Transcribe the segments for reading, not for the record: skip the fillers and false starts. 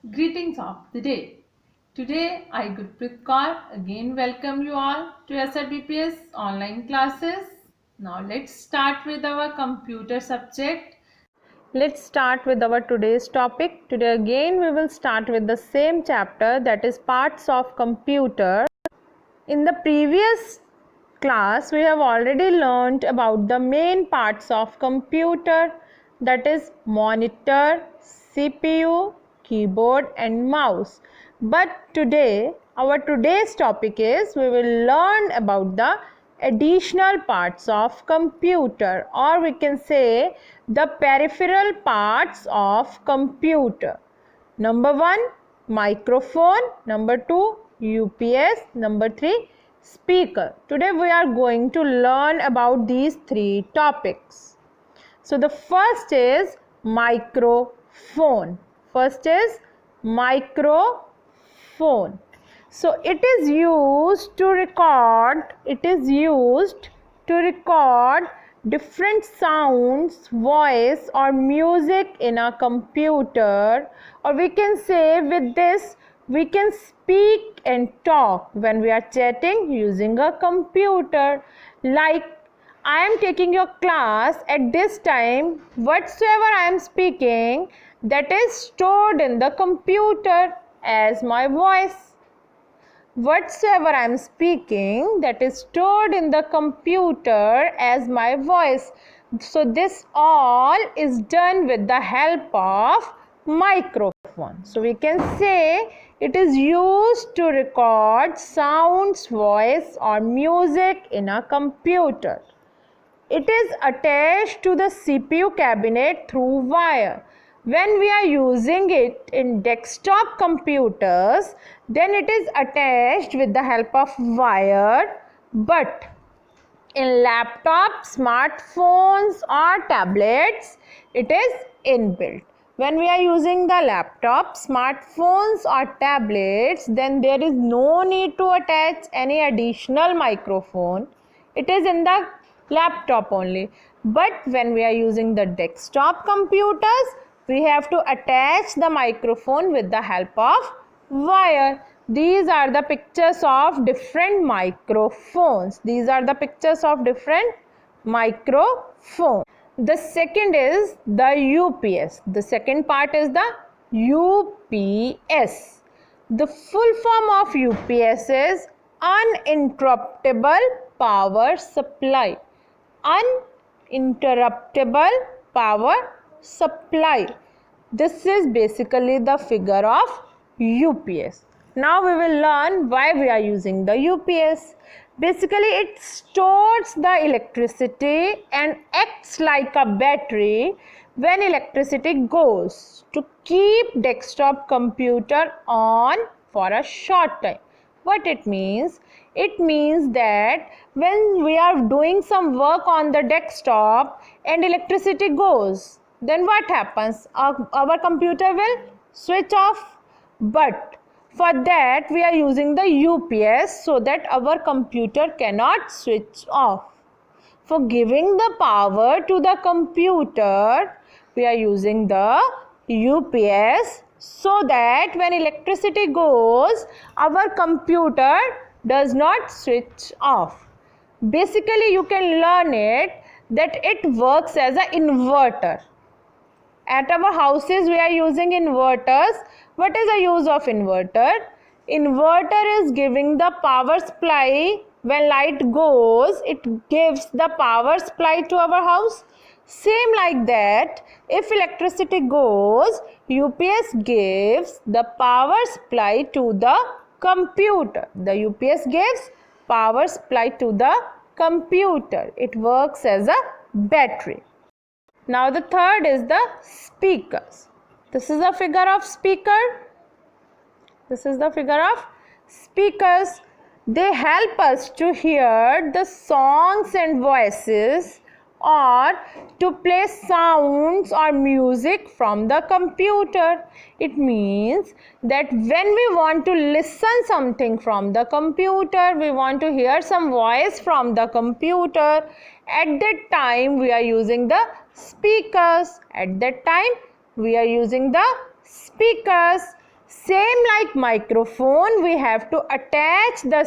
Greetings of the day. Today I, Gurpreet Kaur, again welcome you all to SRBPS online classes. Now let's start with our computer subject. Let's start with our today's topic. Today again we will start with the same chapter, that is parts of computer. In the previous class we have already learned about the main parts of computer, that is monitor, CPU, keyboard and mouse. But today our today's topic is we will learn about the additional parts of computer, or we can say the peripheral parts of computer. Number 1, microphone. Number 2, UPS. Number 3, speaker. Today we are going to learn about these three topics. So the first is microphone. First is microphone. So it is used to record different sounds, voice or music in a computer, or we can say with this we can speak and talk when we are chatting using a computer. Like I am taking your class at this time, whatsoever I am speaking, that is stored in the computer as my voice. Whatsoever I am speaking, that is stored in the computer as my voice. So this all is done with the help of microphone. So we can say it is used to record sounds, voice or music in a computer. It is attached to the CPU cabinet through wire. When we are using it in desktop computers, then it is attached with the help of wire, but in laptops, smartphones or tablets, it is inbuilt. When we are using the laptop, smartphones or tablets, then there is no need to attach any additional microphone. It is in the laptop only. But when we are using the desktop computers, we have to attach the microphone with the help of wire. These are the pictures of different microphones. The second is the UPS. The second part is the UPS. The full form of UPS is uninterruptible power supply. Uninterruptible power supply. This is basically the figure of UPS. Now we will learn why we are using the UPS. Basically it stores the electricity and acts like a battery when electricity goes, to keep desktop computer on for a short time. What it means? It means that when we are doing some work on the desktop and electricity goes, then what happens? Our computer will switch off. But for that we are using the UPS so that our computer cannot switch off. For giving the power to the computer, we are using the UPS so that when electricity goes, our computer does not switch off. Basically you can learn it that it works as an inverter. At our houses we are using inverters. What is the use of inverter? Inverter is giving the power supply. When light goes, it gives the power supply to our house. Same like that, if electricity goes, UPS gives the power supply to the computer. The UPS gives power supply to the computer. It works as a battery. Now the third is the speakers. This is a figure of speaker. They help us to hear the songs and voices, or to play sounds or music from the computer. It means that when we want to listen something from the computer, we want to hear some voice from the computer, at that time we are using the speakers. Same like microphone, we have to attach the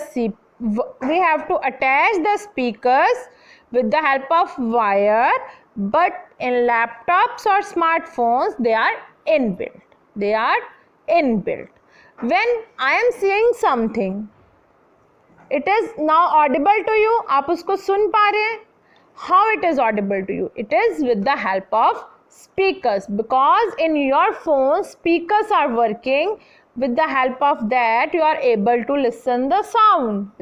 speakers with the help of wire, but in laptops or smartphones they are inbuilt. When I am saying something, it is now audible to you. आप उसको सुन पा रहे हैं? How it is audible to you? It is with the help of speakers, because in your phone speakers are working. With the help of that you are able to listen the sound.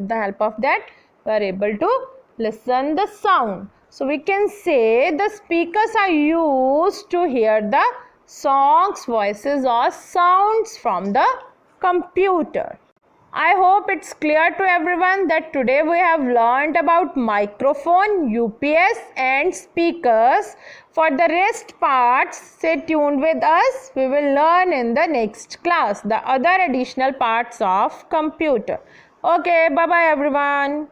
So we can say the speakers are used to hear the songs, voices or sounds from the computer. I hope it's clear to everyone that today we have learned about microphone, UPS and speakers. For the rest parts, stay tuned with us. We will learn in the next class the other additional parts of computer. Okay, bye bye everyone.